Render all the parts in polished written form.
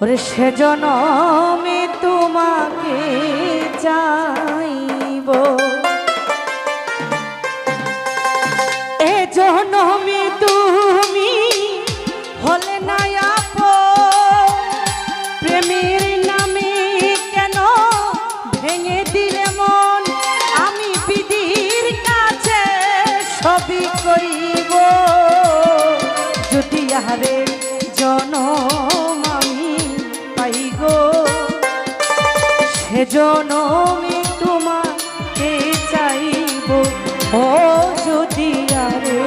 ওরে সে জনমে তোমাকে চাইব, এ জনমে তুমি হলে না আপন। প্রেমের নামে কেন ভেঙে দিলে মন, আমি বিধির কাছে সবই করিব, যদি আহারে জনম আমি পাই গো। সে জনমে তোমাকে চাইব, ও যদি আরে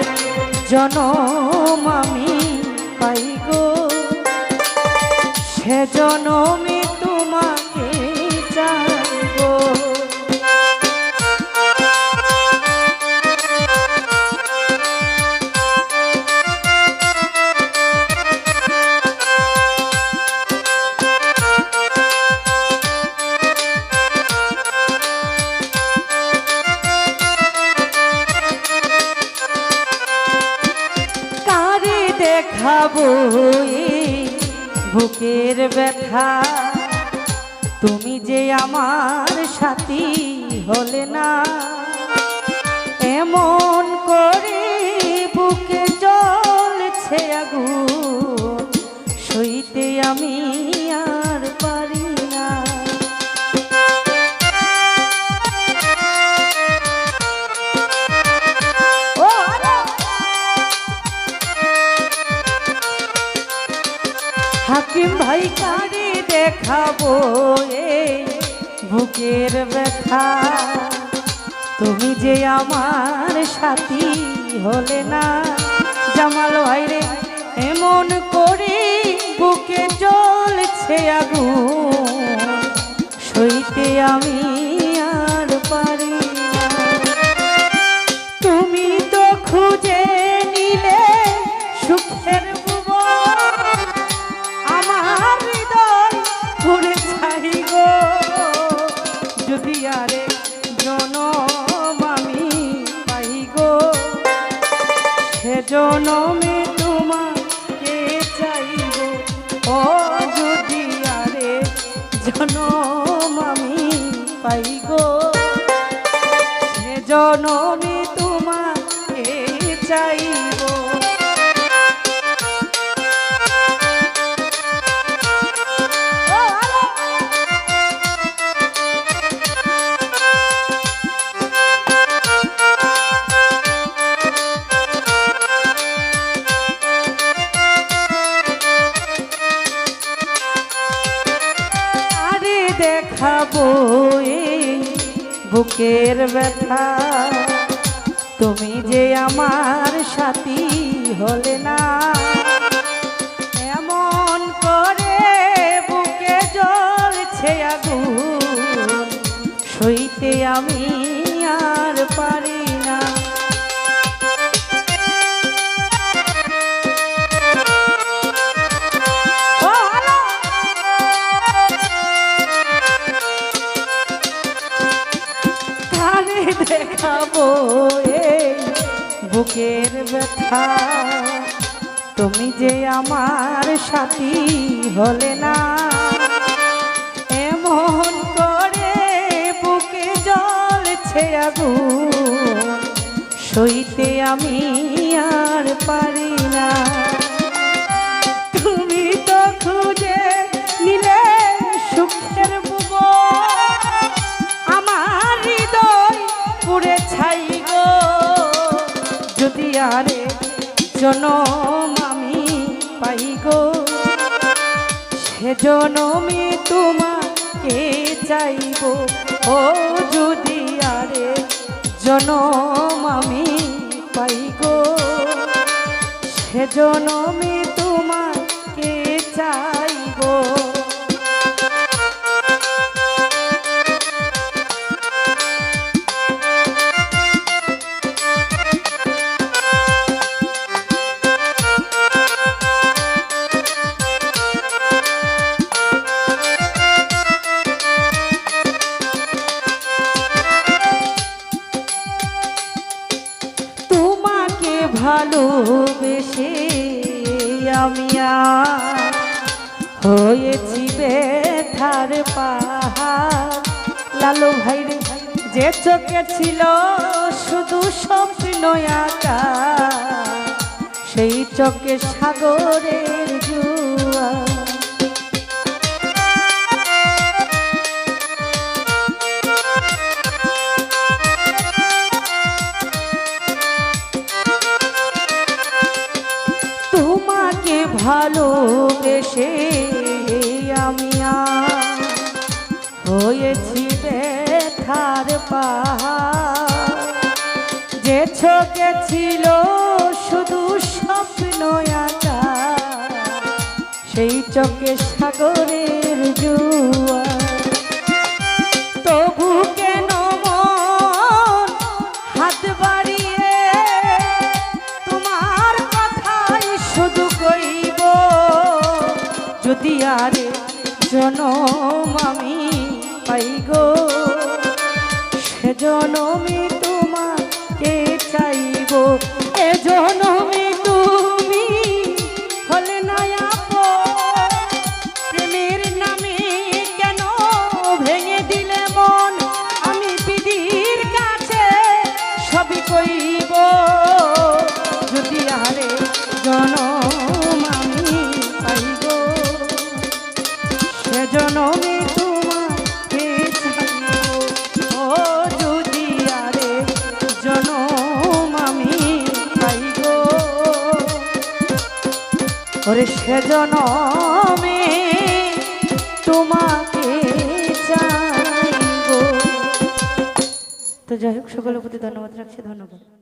জনম আমি পাই গো। সে জনমে তোমাকে চাইব। দেখাবো বুকের ব্যথা, তুমি যে আমার সাথী হলে না। এমন করে বুকে জ্বলছে আগুন, সইতে আমি আর পারি না। হাকিম ভাই কারে দেখাবো এই বুকের ব্যথা, তুমি যে আমার সাথী হলে না। জামাল ভাই রে, এমন করে বুকে জ্বলছে আগুন, সইতে আমি আর পারি না। তুমি তো খুঁজে নিলে সুখের যদি আরে জনম আমি পাই গো। সে জনমে তোমাকে চাইব, ও যদি আরে জনম আমি পাই গো। সে জনমে তোমাকে চাইব। দেখাবো এই বুকের ব্যথা, তুমি যে আমার সাথী হলে না। এমন করে বুকে জ্বলছে আগুন, সইতে আমি আর পারি না। দেখাবো এই বুকের ব্যথা, তুমি যে আমার সাথী হলে না। এমন করে বুকে জ্বলছে আগুন, সইতে আমি আর পারি না। তুমি তো খুঁজে নিলে সুখের আমার হৃদয় পুরে ছাই গো, যদি আরে জনম আমি পাই গো। সে জনমে তোমাকে চাইব, ও যদি আরে জনম আমি পাই গো। সে জনমে তোমাকে চাইব। ভালোবেসে আমি হয়েছি ব্যথার পাহাড় লালু ভাই রে, যে চোখে ছিল শুধু স্বপ্ন আঁকা, সেই চোখে সাগরের জোয়ার। তোমাকে ভালোবেসে আমি হয়েছি ব্যথার পাহাড়, যে চোখে ছিল শুধু স্বপ্ন আঁকা, সেই চোখে সাগরের জোয়ার। তবু কেন মন হাত বাড়িয়ে তোমার কথাই শুধু কইব, যদি আরে জনম আমি পাই গো, সে জনমে তোমাকে চাইব। এ জনমে তুমি হলে না আপন, প্রেমের নামে কেন ভেঙে দিলে মন, আমি বিধির কাছে সবই কইব, যদি আরে জনম আমি পাই গো, সে জনমে তোমাকে চাইব। ও যদি আরে জনম আমি পাই গো, ওরে সে জনমে তোমাকে চাইব। তো যাই হোক, সকলের প্রতি ধন্যবাদ রাখছি। ধন্যবাদ।